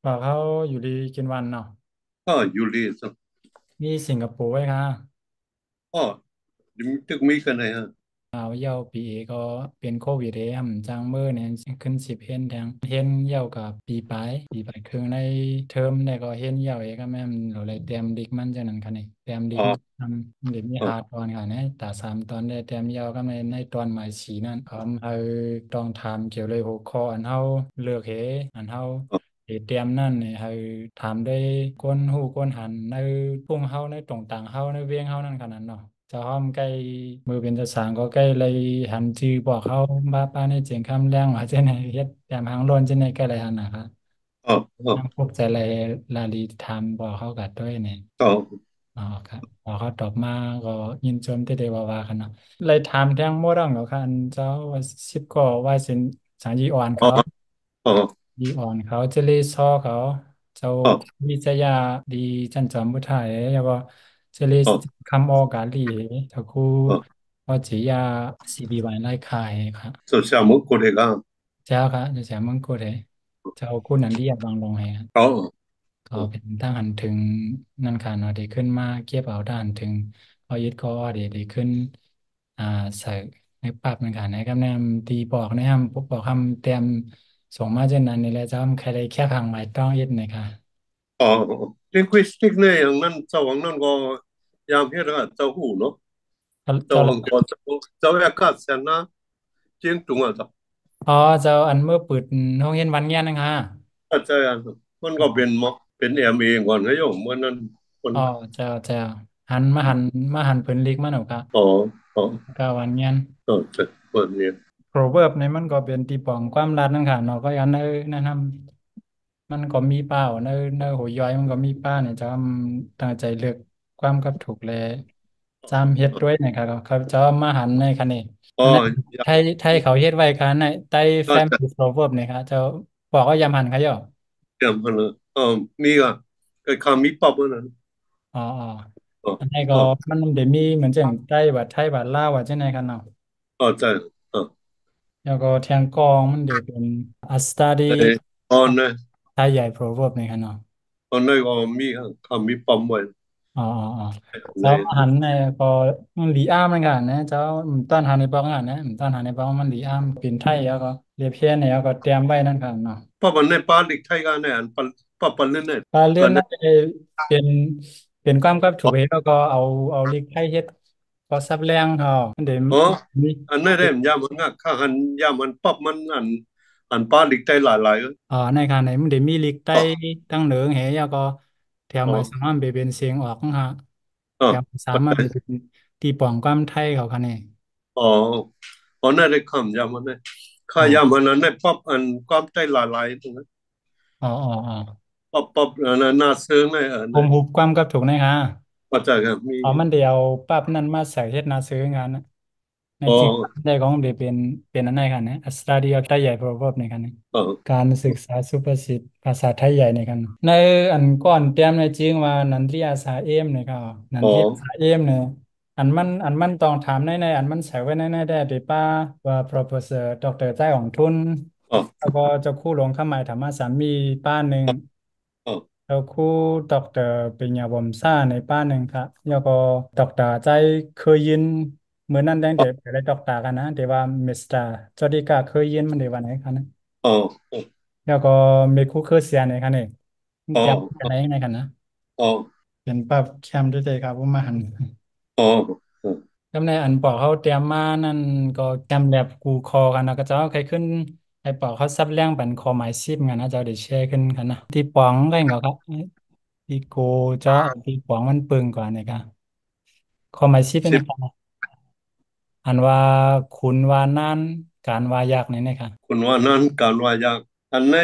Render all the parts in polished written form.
บอกเขาอยู่ดีกินวันเนาะก็อยู่ดีสักนี่สิงคโปร์ไว้ค่ะก็ตึกมีกันไหนฮะเอาเย่าปีเอก็เป็นโควิดเองจางเมื่อเนี่ยขึ้น10เห็นแทงเห็นเย่ากับปีปลายครึ่งในเทอมเนี่ยก็เห็นเย่าเองก็แม่นเราเลยเตรียมดิกมันจะนั่นค่ะนี่เตรียมดิกอ๋อมันทำเด็กมีอ๋อหาตอนค่ะเนี่ยตา3 ตอนได้เตรียมเย่าก็ในตอนหมายสีนั่นเอาต้องถามเกี่ยวเลยหัวข้ออันเฮาเลือกอันเฮา อ๋อเตรียมนั่นเนี่ยให้ถามได้ก้นหูก้นหันในพุ่งเฮาในตรงต่างเฮาในเวียงเฮานั่นขนาดนั้นเนาะจะห้อมใกล้มือเป็นจะสางก็ใกล้เลยหันจือบอกเขาบ้าป้าในเจียงคำแรงว่าเจไหนเฮ็ดแต้มหางโลนเจไหนใกล้ไรหันนะครับอ๋ออ๋อน้ำพวกใจไรลาลีทำบอกเขากัดด้วยเนี่ยอ๋ออ๋อครับพอเขาตอบมาก็ยินจมที่เดว่ากันเนาะเลยถามแทงโมดังเหรอคะอันเจ้าว่าสิบก็ว่าสินสางยีอ่อนอ๋อเขา อ๋อดีอ่อนเขาเจลีซอเขาเจ้าอ๋อวิจยาดีจันจอมพุทธายแล้วก็เจลีอ๋อคำออกาลีเจ้าคูอ๋อว่าจียาซีบีวันไล่ขายครับส่วนชามุกคนเอกอ่ะเจ้าค่ะเจ้าเมืองกูเลยเจ้าคู่นันดีอยากบางลงให้ครับอ๋อก็อ๋อเป็นทหารถึงนั่นค่ะเนาะได้ขึ้นมาเก็บเอาด้านถึงพอยึดก็ได้ขึ้นอ่าใส่ในปรับเหมือนกันนะครับแนมตีบอกนะครับพวกบอกคำเตรียมส่งมาเช่นนั้นนี่แหละเจ้าใครได้แค่ขังหมายต้องยึดนะคะ อ๋อลิงควิสติกเนี่ยอย่างนั้นเจ้าวังนั้นก็ยามเฮ็ดอะเจ้าหูเนาะเจ้าเจ้าละวังก็เจ้าอากาศเสียนะเจียงตุงอ่ะเจ้าอ๋อเจ้าอันเมื่อเปิดห้องเรียนวันเนี้ยนะคะอาจารย์มันอ๋อก็เป็นมอเป็นเอ็มเองก่อนให้โยมเมื่อนั้นคนอ๋อเจ้าหันเพิ่นลิกมาหนูกะอ๋ออ๋อกะวันเนี้ยอ๋อเจ้าเปิดเนี่ยโปรเวิร์บในมันก็เป็นตีป่องความรัดนั่นค่ะเนาะก็ยันนั่นทำมันก็มีเป้าในหัวย้อยมันก็มีป้าเนี่ยจะตั้งใจเลือกความกับถูกเลยจำเฮ็ดด้วยนะครับเขาจะมาหันในคันนี้อ๋ออันนั้นยาไทยเขาเฮ็ดไว้คันในไต้แฟก็จะม โปรเวิร์บเนี่ยครับจะบอกว่ายำหันเขาเยอะ เตรียมพันเลยอ๋อมีอ่ะไอ้คำมีป๊อปนั่น อ๋ออ๋ออันนี้ก็อ๋อมันเดี๋ยวมีเหมือนเช่นไต้หวัดไทยหวัดลาวหวัดเช่นไรกันเนาะอ๋อใช่อ๋อแล้วก็เทียงกองมันเดี๋ยวเป็นอัสตาดีไอ้ตอนนั้นไทยใหญ่โปรเวิร์บในกันเนาะตอนนั้นก็มีคำมีปั๊มไว้อ๋อในเจ้าหันในก็มันหลีอ้ามเหมือนกันนะเจ้าต้านหันในบ้องอ่ะนะต้านหันในบ้องมันหลีอ้ามเป็นไทยแล้วก็เรียบเพี้ยนเนี่ยแล้วก็เตรียมไว้นั่นกันเนาะเพราะมันในปาลิกไทยกันเนี่ยอันปะปันเล่นเนี่ยปลาเลื่กันเนี่ยอนน่าจะเป็นเป็นความกับถูกเหตุแล้วก็เอาลิกไทยเฮ็ดก็ซับแรงเขามันเดี๋ยวอ๋อมี อันนั้นได้ยามันง่ะข้าหันยามันปั๊บมันอันปาลิกไทยหลายก็ในการไหนมันเดี๋ยวมีลิกใต้อ๋อตั้งเหนือเหยแล้วก็แถวอ๋อหมายสามารถไปเป็นเสียงออกนะฮะอ๋อแถวหมายสามารถไปเป็นตีป่องความไทยเขาคะเนี่ยอ๋ออ๋อนั่นได้คำยามันเนี่ยข้าอ๋อยามันนั้นได้ปั๊บอันความใจหลายตรงนั้นอ๋อปั๊บอันนั้นน่าเซิงเลยอันนั้นผมหุบความกับถูกนะคะมาจากมีมันเดียวปั๊บนั่นมาใส่เฮ็ดนาซื้องานนะในอ๋อจริงได้ของเดี๋ยวเป็นอันไหนกันนะอัสตราเดียไทยใหญ่ proverb ในกันนะอ๋อการศึกษาสุภาษิตภาษาไทยใหญ่ในกันในอันก่อนเตรียมในจริงว่านันทรียาสาเอมเนี่ยครับนันอ๋อทรียาสาเอมเนี่ย อันมันต้องถามในอันมันใส่ไว้ในได้หรือป้าว่า professor ดอกเตอร์ใจของทุนอ๋อแล้วก็เจ้าคู่หลวงข้ามหมายธรรมสามีป้าหนึ่งอ๋อแล้วคู่ดอกเตอร์ปริญญาบอมซ่าในป้าหนึ่งครับแล้วก็ดอกเตอร์ใจเคยยินเหมือนนั่นแดงเด็กอะไรดอกเตอร์กันนะเดี๋ยวว่ามิสเตอร์จอดีกาเคยยินมันเดี๋ยววันไหนครับนะอ๋อแล้วก็มีคู่เคยเสียในครับเนี่ยอ๋อเตรียมกันไหนในกันนะอ๋อเป็นป้าแคมด้วยใจครับผมมาหัน อ๋ออ๋อจำในอันปอกเขาเตรียมมานั่นก็จำแบบกูคอกันนะก็จะเอาใครขึ้นไอ้ปอกเขาซับเลี้ยงเป็นคอหมายซิบกันนะจะเอาเดี๋ยวแชร์ขึ้นกันนะที่ปองก็เองก็ครับที่โกเจาะที่ปองมันปึงกว่านี่ครับคอหมายซิบเป็นสิบนะครับอันว่าคุณว่านั่นการว่ายากนี่นะครับคนว่านั้นการว่ายากอันใน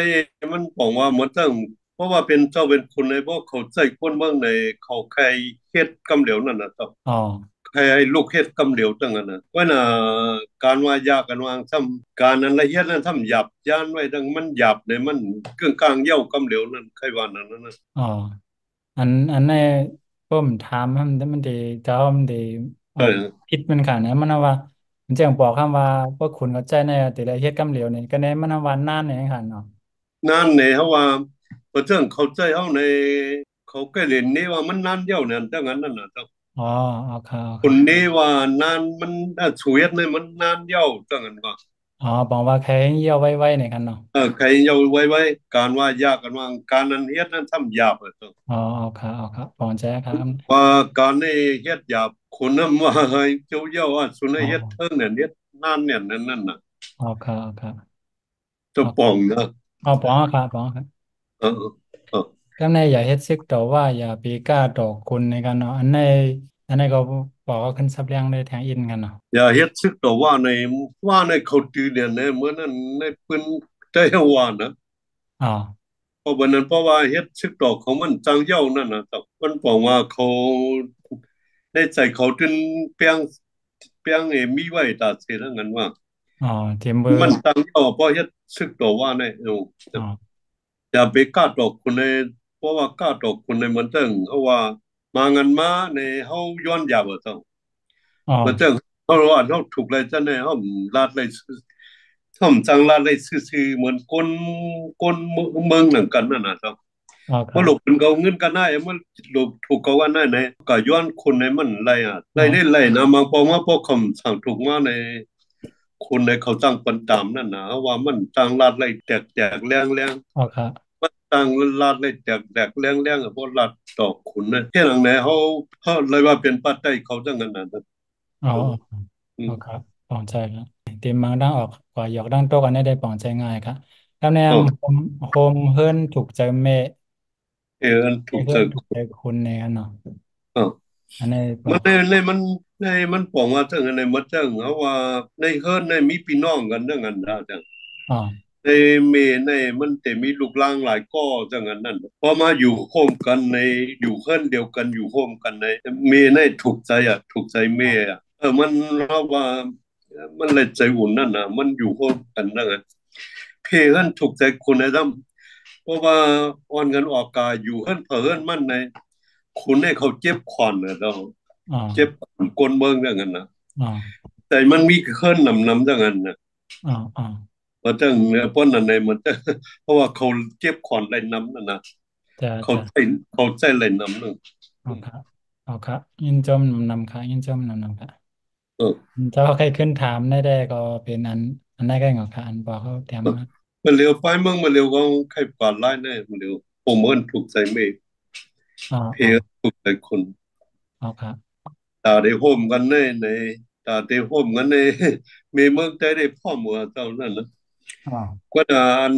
มันบอกว่าเหมือนตั้งเพราะว่าเป็นเจ้าเป็นคนในพวกเขาใจคนเมืองในเขาใครเฮ็ดกำเหลวนั่นนะครับอ๋อใครให้ลูกเฮ็ดกำเหลวตั้งนั้นนะว่าน่ะการว่ายากกันวางทำการนั้นละเอียดนั้นทำหยับย่านไว้ดังมันหยับในมันกึ่งกลางเย้ากำเหลวนั่นใครว่านั้นนะอ๋ออันในผมถามมันดีเจ้ามันดีเอเอาอคิดมันค่ะนะมันว่ามันจะบอกคำว่าคุณเข้าใจในแต่ละเฮ็ดกำเหลวนี่ก็ในมันว่านั่นเองค่ะเนาะ นั่นเนี่ยเขาว่า เพราะฉะนั้นเขาใจเขาในเขาก็เรียนนี้ว่ามันนานเดียวเนี่ยดังนั้นนั่นนะ อ๋อโอเคโอเคคนนี้ว่านานมันชีวิตเนี่ยมันนานเย้าจังกันก็อ๋อบอกว่าแค่เยี่ยวไว้ๆในกันเนาะใครเย้าไว้การว่ายากกันว่าการนั้นเฮ็ดนั้นทำยากเลยตัวอ๋อโอเคโอเคปองใจครับว่าการนี้เฮ็ดยากคนนั้นว่าให้เจ้าเย้าว่าสุนัอ๋อขเฮ็ดเทิงเนี่ยเฮ็ดนานเนี่ยนั่นน่ะโอเคโอเคจะโอเคป่องนะอ๋อปองครับปองครับเออเออก็ในอย่าเฮ็ดซึกต่อว่าอย่าปีกล้าต่อคุณในกันเนาะอันในก็บอกว่าขึ้นซับเลี้ยงได้แทงอินกันเนาะอย่าเฮ็ดซึกต่อว่าในเขาตีเนี่ยในเมื่อนั้นในปืนใจว่านะอ๋อเพราะวันนั้นเพราะว่าเฮ็ดซึกต่อของมันจังเย้านั่นนะแต่มันบอกว่าเขาในใจเขาจนเปียงมีไว้ตาเสียทั้งนั้นว่า อ๋อเทมเบอร์มันตั้งเอาเพราะเฮ็ดซึกตัวว่าเนี่ยอ๋ออย่าไปกล้าตอกคนในเพราะว่ากล้าตอกคนในมันเตึงเพราะว่ามางันมาในเฮาย้อนหยาบเจ้าอ๋อมันเตึงเขาว่าเขาถูกเลยจ้ะเนี่ยเขาลาดเลยเขาจังลาดเลยซื่อๆเหมือนคนเมืองหนังกันนั่นน่ะเจ้าอ๋อครับเพราะหลบเป็นเกาเงินกันได้มันหลบถูกเกากันได้ในก็ย้อนคนในมันไรอ่ะไรอ๋อนี่ไรนะบางปองว่าพวกคำสั่งถูกมาใน คนในเขาจ้างปันตามนั่นนะว่ามันจ้างลาดไล่แจกแรงอ๋อครับมันจ้างลาดไล่แจกแรงเพราะลาดตอกขุนนะแค่หลังไหนเขาเลยว่าเป็นปัจจัยเขาจังนั้นนะอ๋อเอออืมอ๋อครับปองใจครับเตรียมมังดังออกกว่าหยอกดังโตกันได้ปองใจง่ายครับแล้วในอ๋อโฮมเฮิร์นถูกใจเมย์อันถูกใจเฮิร์นถูกใจคุณในกันเนาะอ๋ออันนี้บอมันกในมันบอกว่าจังในมันจังเอาว่าในเฮิร์นในมีพี่น้องกันจังนั้นนะจัง อ๋อในเมในมันจะมีลูกล่างหลายก้อจังนั้นนั่นพอมาอยู่โฮมกันในอยู่เพื่อนเดียวกันอยู่โฮมกันในเมในถูกใจอ่ะถูกใจเมอ๋ออ่ะมันเราว่ามันเลยใจอุ่นนั่นนะมันอยู่โฮมกันนั่นไงเพกันถูกใจคนในทั้งเพราะว่าออนกันออกกายอยู่เพื่อนเพื่อนมันในคุณให้เขาเจ็บขวัญนะเราอ๋อเจ็บขวัญกลเมืองอย่างนั้นนะอ๋อแต่มันมีเคลื่อนนำอย่างนั้นนะ อ๋ออ๋อมันจังป้นอันในมันจะเพราะว่าเขาเก็บขอนไรน้ำนั่นนะจะเขาจะใจเขาใจไรน้ำนึงอ๋อครับอ๋อครับยินจมนำค่ะยินจมนำค่ะเออเจ้าใครขึ้นถามได้ก็เป็นอันได้ก็เหงาค่ะอันบอกเขาเตรียมเออมามันเร็วไปเมืองมันเร็วก็ใครปาดไล่แน่มันเร็วผมเอิ้นถูกใจเมฆอ๋อเพอ๋อถูกใจคนอ๋อครับตาได้โฮมกันแน่ในตาได้โฮมกันในมีเมืองใจได้พ่อมัวเจ้านั่นนะอ๋อ ก็ดาน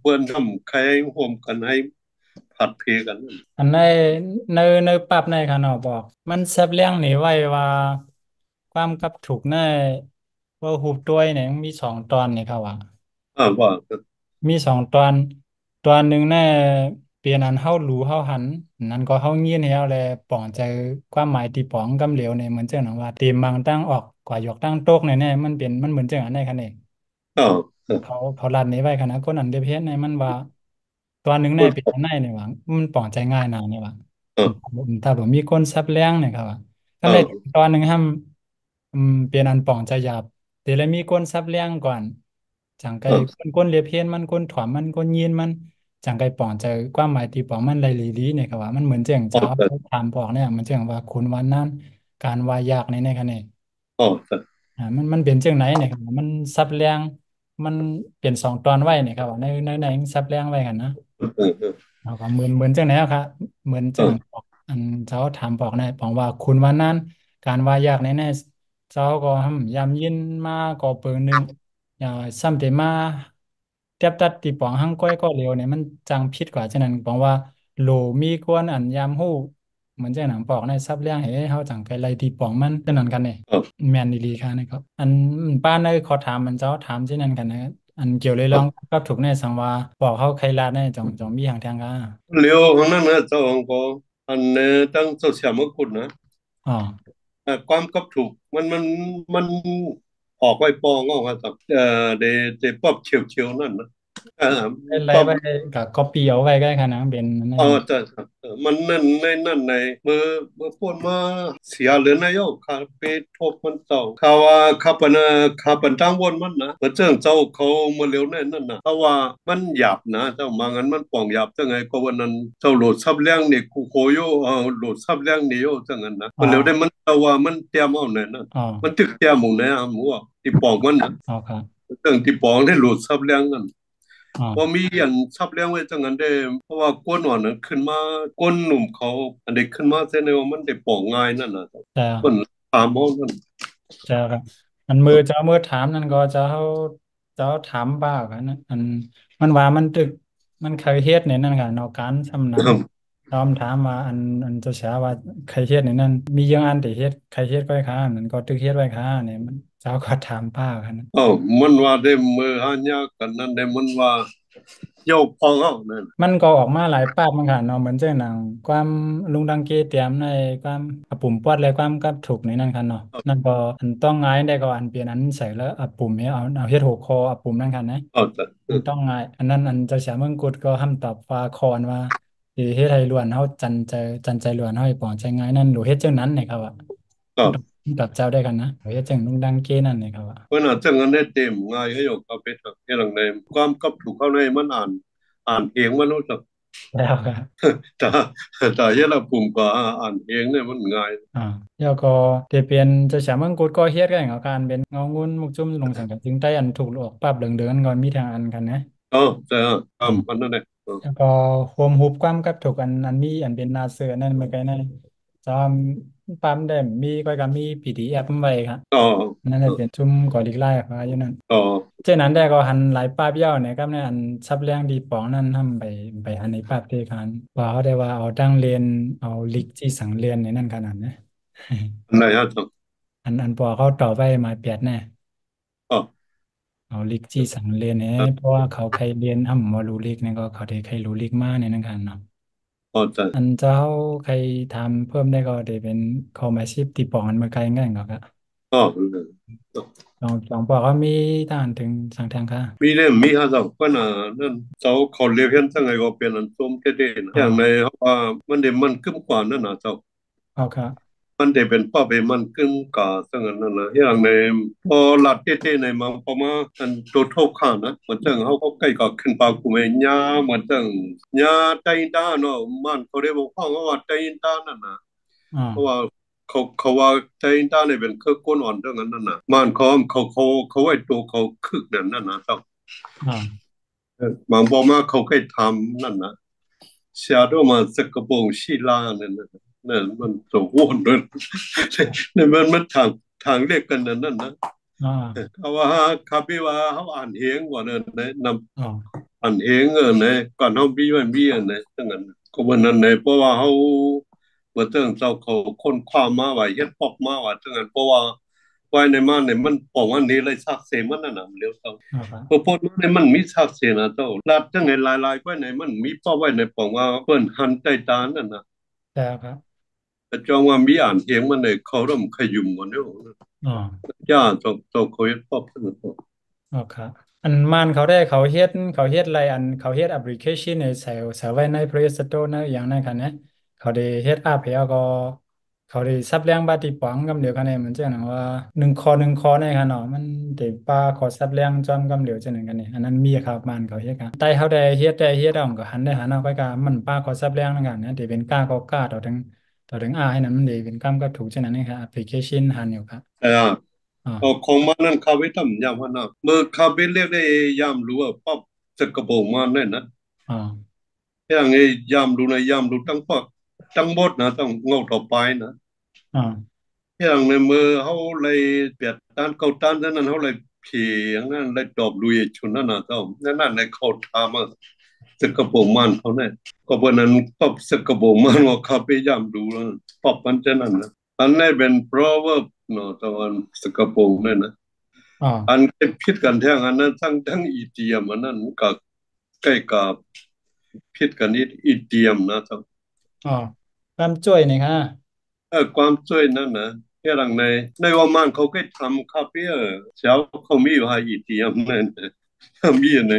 เปิ้นทำใครโฮมกันให้ผัดเพกันนั่นอันในปรับในค่ะเนาะบอกมันแซบเลี้ยงนี่ไว้ว่าความกับถูกในว่าหูบตัวยเนี่ยมีสองตอนนี่ครับว่าว่ามีสองตอนหนึ่งแน่เปลี่ยนอันเฮารู้เฮาหันนั่นก็เฮาเงียนให้เอาแลป่องใจความหมายที่ป๋องกำเหลวเนี่ยเหมือนเจ้าหนังว่าตีมบางตั้งออกกว่าหยกตั้งโต๊กเนี่ยแน่มันเป็นมันเหมือนเจ้าอันในคันเอง อ้าวเขารัดนี้ไว้ขนาดคนอันเดียเพศในมันว่าตัวหนึ่งในคนเป็นอันในเนี่ยว่ามันปลองใจง่ายนะเนี่ยว่าอ่าถ้าผมมีคนซับเลี้ยงเนี่ยครับว่าก็เลยอ่าตอนหนึ่งห้ามเปลี่ยนอันปลองใจหยาบแต่เลยมีคนซับเลี้ยงก่อนจังไกคนเลียเพศมันคนถวมมันคนยีนมันจังไกปลองใจความหมายที่ปลองมันไรลีลีเนี่ยครับว่ามันเหมือนเจียงอ่เจ้าาถามปลองเนี่ยมันเจียงว่าคุณวันนั้นการวายยากในคะแนน อ่ามันเป็นจังไหนเนี่ยครับมันซับแรงมันเปลี่ยนสองตอนไว้เนี่ยครับว่าในซับแรงไว้กันนะเออเอาก็เหมือนจังไหนอะครับเหมือนจังอ่าบอกอันเจ้าถามบอกนะบอกว่าคุณวันนั้นการว่ายากแน่ๆเจ้าก็ทำยามยินมาก็เปิงหนึ่งอย่าซ้ำเตมาเทียบตัดตีปองหังก้อยก็เร็วเนี่ยมันจังพิษกว่าฉะนั้นบอกว่าโหลมีกวนอันยามฮู้เหมือนจังหนังปอกในซับเรื่องให้เฮาจังไกลไล่ตีปองมันฉะนั้นกันเนี่ย อ่าแมนดีๆค่ะนะครับอันป้านเอ้ยขอถามมันเจ้าถามที่นั่นกันนะอันเกี่ยวเลยลองอ่า กับถูกแน่สังว่าบอกเขาใครลาดแน่จองมีหางทางกันเร็วข้างนั้นนะเจ้าของก็อันตั้งโซเชียลมกุฎนะอ๋อความกับถูกมันออกไปปองออกมาจากเดป๊อบเฉียวนั่นนะ เอออะไรปั๊บ ไปกับก๊อปปี้เอาไว้ก็ขนาดเป็นนั่อ๋อนใช่ครับมันนั่นในเมื่อพูดมาเสียเลยนะโยคาไปทบมันเจ้าเขาว่าข้าปันตั้งวนมันนะเมื่อเจ้าเจ้าเขามาเร็วแน่นั่นนะเพราะว่ามันหยาบนะเจ้ามางั้นมันป่องหยาบจังไงก็วันนั้นเจ้าโหลดซับเลี้ยงนี่กูโคโยโหลดซับเลี้ยงนี่โยจังงั้นนะอ๋อมันเร็วได้มันเจ้าว่ามันเตรียมเอาแน่นะอ๋อมันตึกเตรียมหมูแน่หมูอ่ะที่ป่องมันนะอ๋อครับเรื่องที่ป่องได้โหลดซับเลี้ยงนั่น อ๋อพอมีอย่างชับเลี้ยงไว้จังนั้นได้เพราะว่าก้นอ่อนนั้นขึ้นมาก้นหนุ่มเขาอันเด็กขึ้นมาเส้นเดียวมันได้ปอกง่ายนั่นนะแต่คนถามเอานั่นจะครับมันมือจะเอามือถามนั่นก็จะเอาถามบ้ากันนะมันว่ามันตึกมันเคยเฮ็ดในนั่นค่ะนอกการทำนั้นตอมถามว่าอันจะช้าว่าใครเฮ็ดในนั้นมีเยอะอันที่เฮ็ดใครเฮ็ดไว้ค่ะนั่นก็ตึกเฮ็ดไว้ค่ะเนี่ยมันเจ้าก็ถามป้ากันนะ เอ้ามันว่าได้มือหันยากกันนั่นได้มันว่าโยกพองเอานั่นมันก็ออกมาหลายภาพมันค่ะเนาะเหมือนเจ้าหนังความลุงดังเกเตรียมในความปุ่มปวดเลยความกับถูกในนั้นค่ะเนาะนั่นก็อันต้องง่ายได้ก็อันเปลี่ยนอันใส่แล้วปุ่มเนี่ยเอาเฮ็ดหัวคอปุ่มนั่นค่ะนะเอาแต่มันต้องง่ายอันนั้นอันเจะเสียเมืองกุดก็ห้ามตอบฟ้าคอนว่าสิเฮ็ดให้ล้วนเฮาจันใจล้วนเฮาให้ปองใจง่ายนั่นหรือเฮ็ดจังนั้นเนี่ยครับว่าก็มันตอบเจ้าได้กันนะหรือเฮ็ดจังลุงดังเกนั่นเนี่ยครับว่าเพราะน่ะจังนั้นได้เต็มง่ายให้โยกเอาไปถักให้หลังในความกับถูกเข้าในมันอ่านเองมันรู้จักแล้วครับแต่แต่เฮ็ดละปุ่มก็อ่านเองเนี่ยมันง่ายอ่าแล้วก็เตเปลี่ยนจะฉาเมืองกุดก็เฮ็ดกันเอาการเป็นเงางุ่นมุกจุ่มลงสังกัดจึงได้อันถูกออกปรับเหลืองเดือนก่อนมีทางอันกันนะเออแต่อืมอันนั้นเนี่ยแล้วก็โฮมฮุบความกับถูกอันมีอันเป็นนาเสือนั่นเมื่อกี้นั่นจะปั๊มได้มีก็ก็มี PDF ไว้ครับอ๋อนั่นเออจะเป็นจุ่มก่อลิกไล่ค่ะอยู่นั่นอ๋อเจ้านั้นได้ก็หันหลายป้าบเย้าเนี่ยครับในอันซับเรื่องดีปองนั่นทำไปหันในป้าบที่กันว่าเขาได้ว่าเอาตั้งเรียนเอาลิกที่สังเรียนในนั่นขนาดนะ อันไหนฮะจ๊ะอันพอเขาต่อไปมาเปียดแน่อ๋อเอาลิกจี้สังเรียนเนี่ยเพราะว่าเขาใครเรียนทำมารู้ลิกเนี่ยก็เขาได้ใครรู้ลิกมาเนี่ยนั่นกันเนาะพอใจอันเจ้าใครทำเพิ่มได้ก็ได้เป็นคอมอาชีพตีปองอันมาไกลง่ายก็ครับอ๋อ ลองบอกว่ามีทหารถึงสั่งทางค่ะมีเนี่ยมีฮะสักก็น่ะนั่นเจ้าเขาเรียกกันทั้งไงก็เป็นอันส้มเด็ดๆนะอ๋ออย่างในเขาว่ามันเด็มันขึ้นกว่านั่นนะเจ้าเอาครับมันเด็เป็นป้าเป็นมันขึ้นกว่าสังนั้นนั่นนะอย่างในพอหลัดเด็ดๆในมังพอมาอันตัวทบข้านะเหมือนจังเขาก็ใกล้กับขึ้นปากกูเมญญาเหมือนจังญาใจตาเนาะมันเขาเรียกว่าเขาว่าใจตานั่นนะอ๋อเพราะว่าเขาว่าใจตาเนี่ยเป็นเครื่องก้นอ่อนเรื่องนั้นนั่นนะมันเขาไว้ตัวเขาคึกนั่นนะเจ้า อ๋อบางบอกมาเขาเคยทำนั่นนะเชียร์ด้วยมาสกปรกชีลาเนี่ยนะนั่นมันโสวนเลยนี่มันทางเรียกกันนั่นนะอ๋อเขาว่าคาบิว่าเขาอ่านเฮงกว่านั้นนะนอ๋อำอ่านเฮงเนี่ยก่อนเขาบีมันบีเนี่ยตั้งนั้นก็วันนั้นเนี่ยเพราะว่าเขาเมื่อตั้งเจ้าเขาค้นคว้ามาว่าเฮ็ดปอกมาว่าตั้งนั้นเพราะว่าไว้ในมาเนี่ยมันปอกอันนี้เลยซักเซมันนั่นน่ะเร็วเท่า อ๋อครับพอพูดว่าในมันมีชัดเจนนะเจ้าลัดจังไงลายๆก็ในมันมีป้อไว้ในปองว่าเปิ้นหันใจตานั่นนะแล้วครับแต่จองว่ามีอ่านเสียงมันในเขาเริ่มขยุมกันเนาะอ๋อ ย่าเจ้าเขาเฮ็ดป้อเพิ่นก็อ๋อครับอันมันเขาได้เขาเฮ็ดอะไรอันเขาเฮ็ดแอปพลิเคชันในใส่ไว้ใน Play Store นะอย่างนั้นคันนะเขาได้เฮ็ดแอปแล้วก็เขาได้ซับเลียงบาติปองกำเดียวกันเนี่ยมันจะหนังว่า1 คอในขนาดมันเดป้าขอซับเลียงจอมกำเดียวจะหนึ่งกันเนี่ยอันนั้นมีครับมันเขาเฮ็ดกันแต่เขาได้เฮ็ดเอาก็หันได้หันเอาไปกันมันป้าขอซับเลียงนั่นกันนะเดี๋ยวเป็นก้าก็ก้าต่อถึงอาให้นั้นมันเดี๋ยวเป็นก้ามก็ถูกฉะนั้นนะครับแอปพลิเคชันหันอยู่ครับแต่อ๋อเอาของมันนั้นเขาไว้ทำยามว่านะเมื่อเขาไปเรียกได้ยามรู้ว่าป๊อบสกปรกมาแน่นะอ๋ออย่างนี้ยามรู้นะยามรู้ตั้งปอกตั้งหมดนะต้องเงาต่อไปนะ อ๋ออย่างในมือเขาเลยเปียดต้านเกาต้านนั้นเขาเลยผีอย่างนั้นเลยดอบลุยชุนนั่นน่ะเจ้านั่นในเขาทำมาสกปรกมันเขาเนี่ยก็เพราะนั้นปอบสกปรกมันว่าเขาพยายามดูแล้วปอบมันจะนั่นนะอันนี้เป็น proverb เนาะตอนสกปรกเนี่ยนะอ๋ออันที่พิดกันแท้งอันนั้นทั้งอีเดียมอันนั้นกับใกล้กับพิดกันอีเดียมนะเจ้า อ๋อความช่วยนี่ค่ะความช่วยนั่นนะที่หลังในว่ามันเขาก็ทำคาเฟ่เช้าเขามีอยู่ให้อีเทียมนั่นมีอันไหน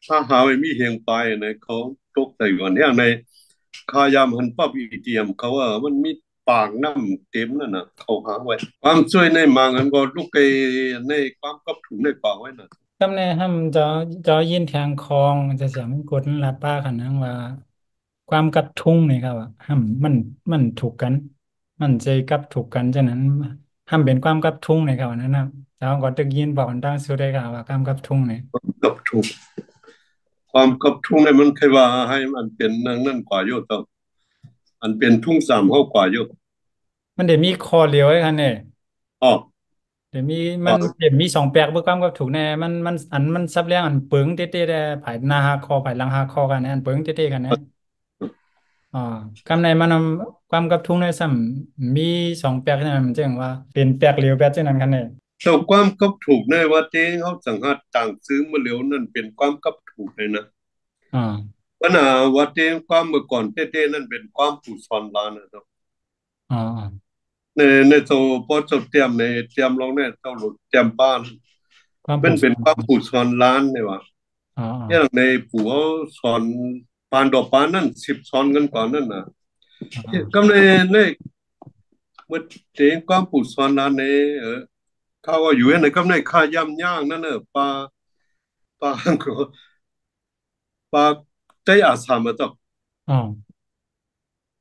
ถ้าหาไม่มีเฮียงไปในเขาตกใส่ก่อนเนี่ยในขายามหันปั๊บอีเตียมเขาว่ามันมีปากน้ำเต็มนั่นน่ะเขาหาไว้ความช่วยในมางันก็ลูกไอในความกับถุงในปากไว้น่ะกำในห้ำจอยินแทงคองจะเสียงมันกดนั่นละป้าขันนังว่าความกับทุ่งนี่ครับว่าห้ำมันถูกกันมันใจกับถูกกันฉะนั้นห้ำเป็นความกับทุ่งนี่ครับอันนั้นนะแล้วก็ตึกยินบอกกันตั้งสุดได้ครับว่าความกับทุ่งนี่กับถุงความกับถุงในมันเคยว่าให้มันเป็นนั่นกว่าโยตองอันเป็นทุ่งสามเท่ากว่าโยมันเดี๋ยวมีคอเลียวไอ้คันเนี่ยอ๋อเดี๋ยวมีอ๋อมันเดี๋ยวมีสองแปลกเพื่อความกับถูกแน่มันอันมันซับเรียงอันเปิงเต้ๆได้ผายหน้าหักคอผายหลังหักคอกันนะอันเปิงเต้ๆกันนะ อ๋อกำในมันความกับทุ่งในซ้ำมีสองแปลกใช่ไหมมันจึงว่าเป็นแปลกเหลียวแปลกเช่นนั้นกันเนี่ยแต่ความกับถูกในว่าเจ้เขาสังหารต่างซื้อมาเหลียวนั่นเป็นความกับถูกเลยนะอ๋อปัญหาว่าเจ้ความเมื่อก่อนเต้ๆนั่นเป็นความผูกซอนลานนะครับ อ๋อในโซพอจดเตรียมในเตรียมลงเนี่ยเจ้าหลุดเตรียมบ้านความผูเป็นเป็นกพันความผูกสอนล้านเนี่ยวะอ๋ออ๋ออย่างในผัวสอนปานดอกปานนั่นสิบสอนกันก่อนนั่นนะอ๋อก็ในเมื่อเจงความผูกสอนล้านในเขาว่าอยู่ในก็ในข้าย่ำย่างนั่นเนอะปลาก็ปลาใจอาสามาจ้ะ อ๋อ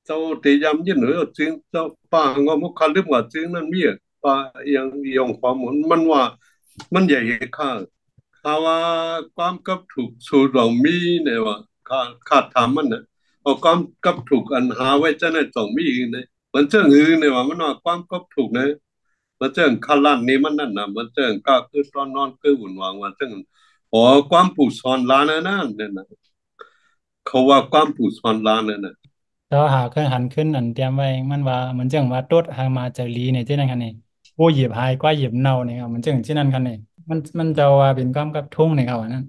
เจ้าตียำยี่เหนือจริงเจ้าป้างอมุคันหรือว่าจริงนั่นมีอ่ะป้ายังความหมุนมันว่ามันใหญ่ข้าข้าว่าความกับถูกสูตรเรามีเนี่ยว่าข้าถามมันนะเอาความกับถูกอันหาไว้จะในต้องมีเนี่ยมันเจ้าหือเนี่ยว่ามันว่าความกับถูกเนี่ยมันเจ้าข้าลั่นนี่มันนั่นนะมันเจ้าก็คือตอนนอนคือหุ่นวางว่าเจ้าอ๋อความผูกซอนล้านนั่นเนี่ยนะเขาว่าความผูกซอนล้านนั่นนะ แล้วหาเครื่องหันขึ้นอันเตรียมไว้มันว่ามันจึงว่าตดหางมาจากลีเนี่ยที่นั่นกันเนี่ยโอ้เหยียบหายกว่าเหยียบเน่าเนี่ยครับมันจึงที่นั่นกันเนี่ยมันจะว่าเป็นความกับทุ่งเนี่ยครับอันนั้น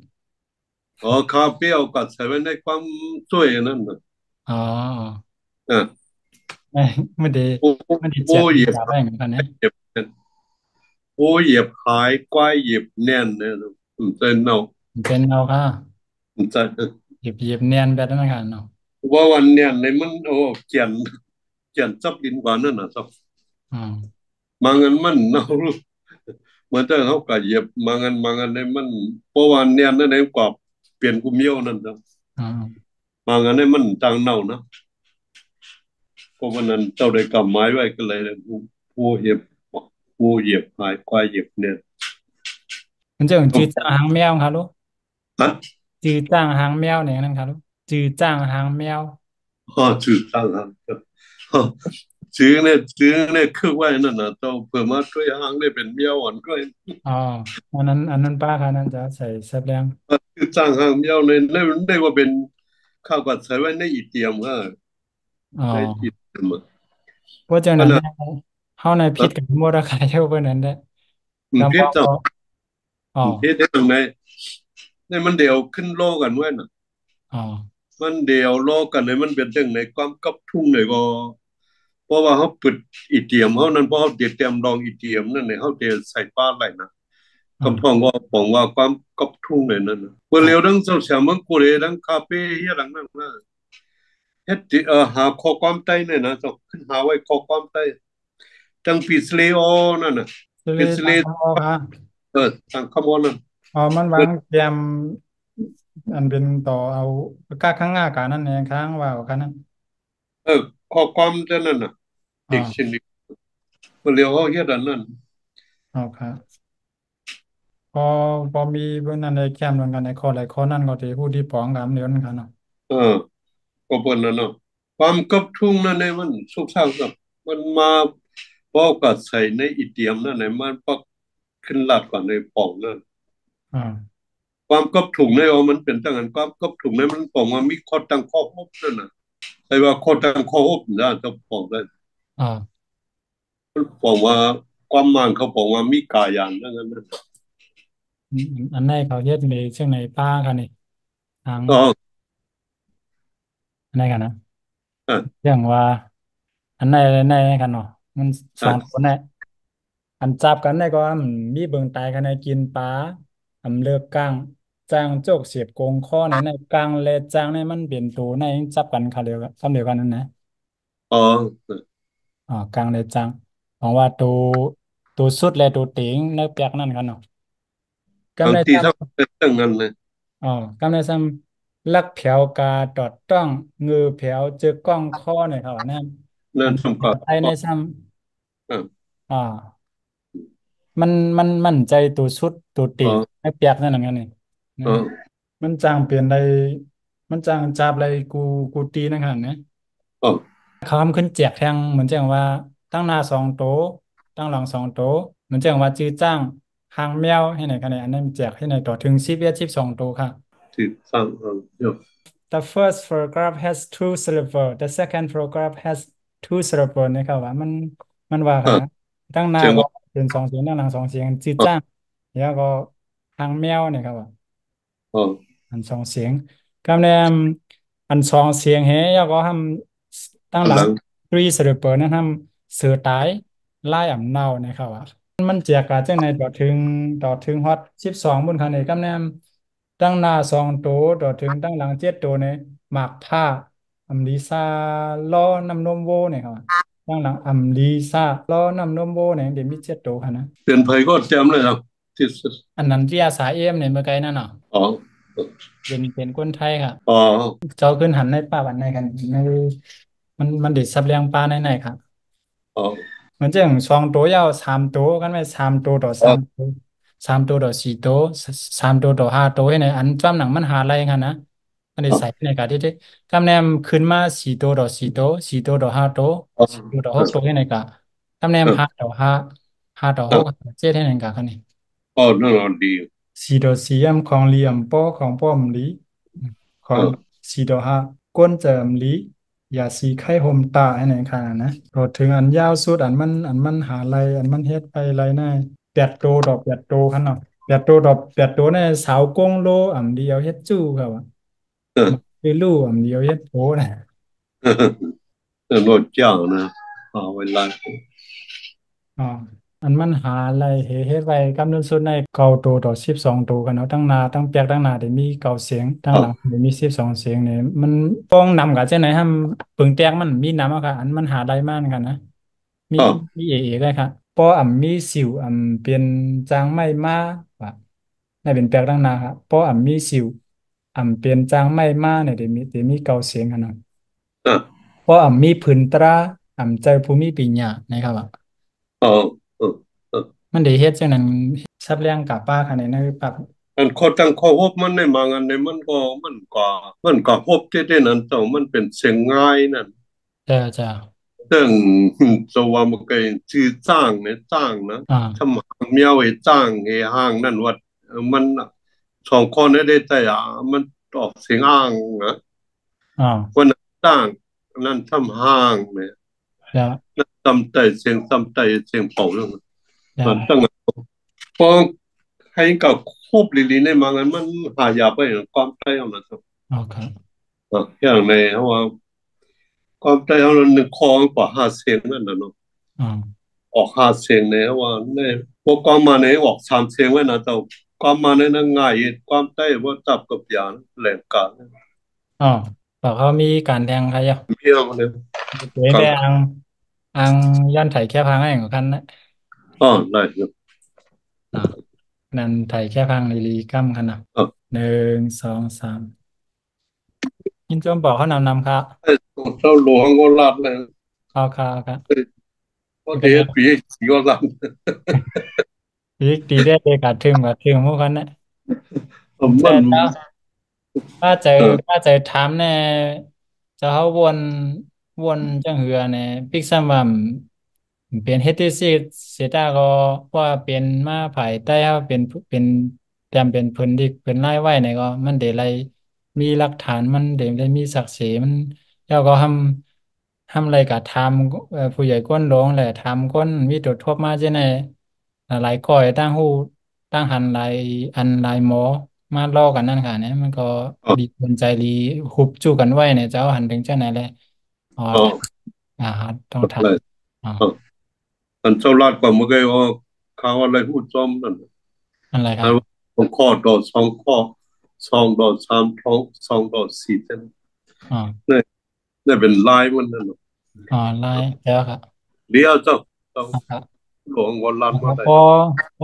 อ๋อคาเฟ่เอากัดใส่ไว้ในความช่วยอันนั่นนะอ๋ออ่ะไม่ไม่ได้โอ้ไม่ได้โอ้เจ็บเหยียบจับอะไรเหมือนกันนะเหยียบโอ้เหยียบหายกว้ายเหยียบแน่นเนี่ยนะผมเต้นเอามันเป็นเอาค่ะผมจะเหยียบเนียนแบบนั้นกันเนาะว่าวันเนี่ยในมันโอ้เขียนจับดินกว่านั่นนะจับอ๋อมางันมันเอาเหมือนเจ้าเขากัเหยียบมางันในมันเพราะวันเนี่ยนั่นเองกว่าเปลี่ยนกุมเยี่ยวนั่นนะอ๋อมางันในมันจางเน่านะเพราะวันนั้นเจ้าได้กำไม้ไว้ก็เลยผู้เหยียบผู้เหยียบหายกว้ายเหยียบเนี่ยมันจะจืดจางหางแมวครับลูก ฮะ จือจ้างหางแมวเนี่ยนั่นครับจือจ้างหางแมวจืดตั้งครับจื้อเนี่ยคือว่านั่นนะเจ้าเพิ่มมาช่วยหางได้เป็นเมียวอ่อนก็อ๋ออันนั้นป้าค่ะนั่นจะใส่แซ่บแรงคือจ้างหางเมียวในได้ว่าเป็นข้าวกัดใส่ไว้ในอีเตียมอ๋อในอีเตียมว่าจังขนาดนั้นได้เข้าในพิษกับมดราคาเท่าเพื่อนนั้นได้แล้วพิษจังว่าก็อ๋อพิษได้ตรงไหนในมันเดียวขึ้นโลกันไว้น่ะอ๋อมันเดียวโลกันเลยมันเป็นเรื่องในความกับทุ่งเลยก็เพราะว่าเขาปิดอีเตียมเขานั้นเพราะเขาเตรียมรองอีเตียมนั่นเนี่ยเขาเตรียมใส่ป้าอะไรนะ อ๋อคำพองก็บอกว่าความก๊อบทุ่งเลยนั่นนะเมื่ออ๋อเร็วดังเจ้าเสียเมืองกุเรดังคาเฟ่เฮียหลังนั้นนะเฮ็ดจิหาข้อความใต้เนี่ยนะเจ้าขึ้นหาไว้ข้อความใต้จังปิสเลโอนั่นน่ะคือเลปิสเลยต่างข้อค่ะทางขบวนนั่นอ๋อมันวางเตรียมอันเป็นต่อเอาก้าข้างหน้ากันนั่นเองข้างว่าวกันนั่นเออข้อความเท่านั้นน่ะอ๋อดิกชันนีเมื่อเร็วเขาเฮ็ดอันนั้นอ๋อครับพอพอมีเพื่อนนั้นในแคมป์เหมือนกันในคอหลายคอนั่นก็ที่ผู้ที่ป้องกันเดือนกันเนาะเออก็เปิ้นนั่นเนาะความกับทุ่งนั่นเนี่ยมันสุกเศร้ากับมันมาบอกกับใส่ในอีเตียมนั่นไหนมันปักขึ้นลาดกว่าในป่องนั่น อ๋อความกบถุงในเอามันเป็นตั้งกันความกบถุงในมันบอกว่ามีข้อตั้งข้อหบนั่นน่ะไอ้ว่าข้อตั้งข้อหบนะจะบอกได้อ๋อ มันบอกว่าความหมายเขาบอกว่ามีกาอย่างนั้นนะอันไหนเขาเฮ็ดในเชียงในป้ากันนี่ทางอ๋ออันไหนกันนะอ่ะเรื่องว่าอันไหนกันเนาะมันสองคอ่ะนเนี่ยอันจับกันได้ก็มีเบิ่งตายกันในกินปลาอำเลิกก้าง จางโจกเสียบโกงข้อในกลางและจางในมันเปลี่ยนตัวในจับกันค่ะเดียวกันคำเดียวกันนั่นนะอ๋ออ๋อกลางและจางเพราะว่าตัวสุดและตัวเต็งในเปียกนั่นกันเนาะกำบางในซ้ทีถ้าเป็นเรื่องนั้นเลยำอ๋อกำในซ้ำลักแผวกาดอดต้องงือแผวเจอกล้องข้อเนี่ยครับว่านั่นอันนั่นทำการไทยในซ้อ่าำอ่ามันมั่นใจตัวสุดตัวเต็งอ๋อในเปียกนั่นเหมือนกันนี่นะ อ๋อมันจางเปลี่ยนใดมันจางจับอะไรกูตีนะครับเนี่ยอ๋อเขาทำขึ้นแจกแทงเหมือนแจ้งว่าตั้งหน้าสองโต๊ะตั้งหลังสองโต๊ะเหมือนแจ้งว่าจื้อจ้างหางแมวให้ไหนกันเนี่ยอันนั้นแจกให้ไหนต่อถึง11 12 โต๊ะค่ะ ที่สร้างเดี๋ยว The first paragraph has two syllable The second paragraph has two syllable นะครับว่ามันว่ากันอ่านะตั้งหน้าก็เสียงว่าเป็นสองเสียงตั้งหลังสองเสียงจื้ออ๋อจ้างแล้วก็หางแมวเนี่ยครับว่า อ๋ออันสองเสียงกำเนียมอันสองเสียงเฮยก็ทำตั้งหลังอันหลังทรีสเตปเปอร์นั่นทำเสือตายไล่อ่ำเนานะครับว่ามันเจียกาจังในต่อถึงฮอต12บนคันนี้กำเนียมตั้งหน้าสองตัวต่อถึงตั้งหลัง7 ตัวในหมากผ้าอัมลีซาล้อน้ำนมโวเนี่ยครับตั้งหลังอัมลีซาล้อน้ำนมโวเนี่ยเดี๋ยวมี7 ตัวค่ะนะเปลี่ยนไผก็จำเลยครับที่อันนั้นเรียสาเอ็มเนี่ยเมื่อไกลนั่นเนาะอ๋อเป็นคนไทยค่ะ อ๋อเจ้าขึ้นหันในป่าบันในกันในมันดิดซับเลียงปลาในครับอ๋อเหมือนจะอย่างสองตัวยาว3 ตัวกันไหม3 ตัวต่ออ๋อ3 ตัว3 ตัวต่อ4 ตัว3 ตัวต่อ5 ตัวให้ในอันจ้ำหนังมันหาอะไรกันนะมันได้อ๋อใส่ในการที่ที่กำแนมขึ้นมา4 ตัวต่อ4 ตัว4 ตัวต่อ 5 ตัวอ๋อ4 ตัวต่อ 6 ตัวให้ในกะกำแนม5 ต่อ 5 5 ต่อ 67ให้ในกะคันนี้ อ๋อนั่นดีสีดอสียมของเหลี่ยมโป้ของป้อมลีของอ๋อสีดอห้าก้นเจิมลีอย่าสีไข่หมตาอันไหนค่ะนะพอถึงอันยาวสุดอันมันหาไรอันมันเฮ็ดไปไรหน้า8 ตัวต่อ 8 ตัวคันเนาะ8 ตัวต่อ 8 ตัวเนี่ยสาวกงโลอ่ำเดียวเฮ็ดจู้ครับว่าเออมันคือลู่อ่ำเดียวเฮ็ดโผนะ เออเออรถเจ้านะเอาเวลาอ๋ออันมันหาอะไรเฮ็ดไว้กำหนดสุดใน9 ตัวต่อ 12 ตัวกันเนาะตั้งหน้าตั้งเปียกตั้งหน้าได้มี9 เสียงตั้งอ๋อหลังได้มี12 เสียงเนี่ยมันต้องนำกับเจ้าไหนทำปึงแตกมันมีนำอะค่ะอันมันหาได้มากกันนะมีอ๋อมีเอได้ค่ะปออ่ำมีสิวอ่ำเป็นจางไม่มาว่ะในเป็นเปียกตั้งหน้าครับปออ่ำมีสิวอ่ำเป็นจางไม่มาเนี่ยได้มี9 เสียงกันเนาะอ่ะปออ่ำมีผืนตราอ่ำใจภูมิปัญญานะครับว่า อ๋อเออเออมันได้เฮ็ดจังนั้นซับเลี้ยงกับป้าคันนี้นะปรับอันข้อตั้งข้อพบมันในบางอันในมันก็พบที่ได้นั้นแต่มันเป็นเสียงง่ายนั่น จะเรื่องสวามกยชื่อจ้างเนี่ยจ้างนะถ้าอ่ามาเมียวไอ้จ้างไอ้ห้างนั่นวัดมันสองคนได้แต่มันออกเสียงอ้างนะอ่าวันนั้นจ้างนั่นทำห้างเนี่ยจะนั่นทำใจเสียงทำใจเสียงเป่าเรื่องนั้นจะมันตั้งพอให้กับควบลีลีในมังอันมันหายาไปอย่างความใจเอานะครับโอเคอย่างในเพราะว่าความใจเอาหนึ่งคอกว่าห้าเสียงนั่นนะเนาะ อ่าออกห้าเสียงเนี่ยว่าเนี่ยพวกความมาเนี่ยออกสามเสียงไว้นะแต่ความมาเนี่ยนั่งง่ายความใต้ว่าจับกับยานแหลงกลางอ๋อบอกเขามีการแทงใครอ่ะเพี้ยงเนี่ยเจ๊กลางได้อังย้อนไถแค่พังให้ของคันนะอ๋อได้ครับอ่านั่นไถแค่พังลีกัมคันนะอ๋อ1 2 3ยินจมบอกเขานำครับไอ้เจ้าหลวงก็ลาดเลยเอาครับก็ก็ได้เดียดปีสีก็ลาดดีได้เลยกัดถึงพวกคันนะแต่มันเจ้า ถ้าเจอเออถ้าเจอถามแน่จะเขาวนจังเหือเนี่ยพิกซัมว่าเป็นเฮติซีเสียดาก็ว่าเป็นมาภายใต้ว่าเป็นแตมเป็นพื้นที่เป็นไร่ไว้เนี่ยก็มันเดไรมีหลักฐานมันเดไรมีศักดิ์ศรีมันแล้วก็ทำอะไรกับทำผู้ใหญ่ก้นหลวงแหละทำก้นวิตรทบมาเช่นไหนหลายก่อยตั้งหูตั้งหันหลายอันหลายหมอ มาลอกกันนั่นค่ะเนี่ยมันก็อ๋อดีสนใจดีฮุบจู้กันไว้เนี่ยเจ้าหันถึงเจ้าไหนเลยอ๋ออ๋อต้องทเลยำอ๋ออ๋ออันเจ้าลาดกว่าเมื่อกี้ว่าเขาอะไรพูดซ้อมนั่นอะไรครับอันว่าสองข้อต่อสองข้อ 2 ต่อ 3 2 ต่อ 4 เซนอ๋อเนี่ยเนี่ยเป็นลายมันนั่นเนาะอ๋อไล่แล้วครับเดี๋ยวเจ้าครับหลวงวอลลันครับมาได้พ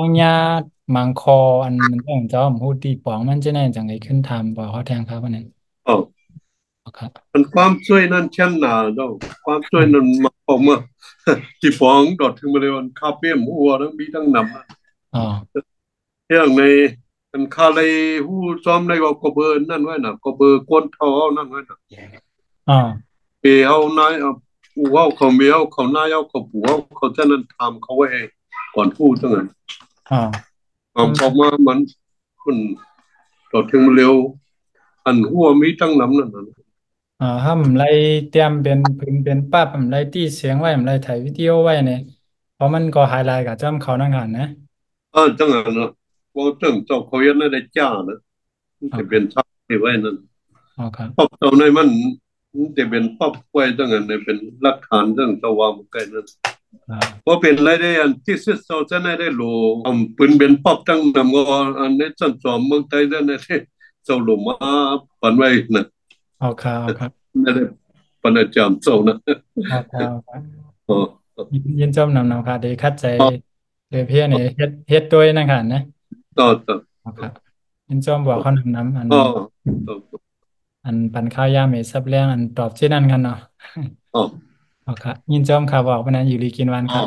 อญาติมังคออันมันต้องเจ้าผมพูดตีปองมันจะไหนจังไงขึ้นทำปอเขาแทงครับอันนั้นอ๋อครับมันความช่วยนั่นเช่นหนาเจ้าความช่วยนั่นมาออกมาที่ฟ้องดอดถึงมาเลยวันคาเปียมหัวทั้งบีทั้งนำ อ๋ออย่างในอันคาเลยหู้ซ้อมในก็เบอร์นั่นไว้น่ะก็เบอร์กวนเท้านั่นไว้น่ะอ๋อเปเอานายเอาปูเอาเขาเมียวเขานายเอาเขาปูเอาเขาจะนั้นทำเขาไว้ให้ก่อนพูดตั้งนั้นอ๋อออกมามันต่อถึงเร็วอันหัวมีตั้งน้ำนั่นน่ะถ้าผมไล่เตรียมเป็นพื้นเป็นปั๊บผมไล่ตีเสียงไว้ผมไล่ถ่ายวิดีโอไว้เนี่ยเพราะมันก็ไฮไลท์กับจ้ำเขานั่งหันนะจังนั้นนะว่าตึงเจ้าเขายันได้จ้านะมันจะเป็นอ๋อครับทักที่ไว้นั่นอ๋อครับปอบเจ้าในมันจะเป็นปอบไว้ตั้งนั้นเป็นหลักฐานเรื่องเจ้าวามไกลนั่น ครับพอเป็นไรได้อันที่สุดเราจะได้รู้ปืนเป็นป๊อบตั้งนำก็อันนี้จันจอมเมืองไทยได้ในที่เจ้าหลุมมาปันไว้นะเอาครับเอาครับไม่ได้ปันอาจารย์เจ้านะเอาครับเอาครับอ๋อยินจมนำค่ะเดี๋ยวคัดใจอ๋อเดี๋ยวเพี่อนนี่เฮ็ดตัวนั่งหันนะต่อเอาครับยินจมบอกเขานำอ๋อต่ออันปันข้าวยาเมซับเลี้ยงอันตอบที่นั่นกันเนาะ อ๋อเอาครับยินจมครับบอกวันนั้นอยู่รีกินวันครับ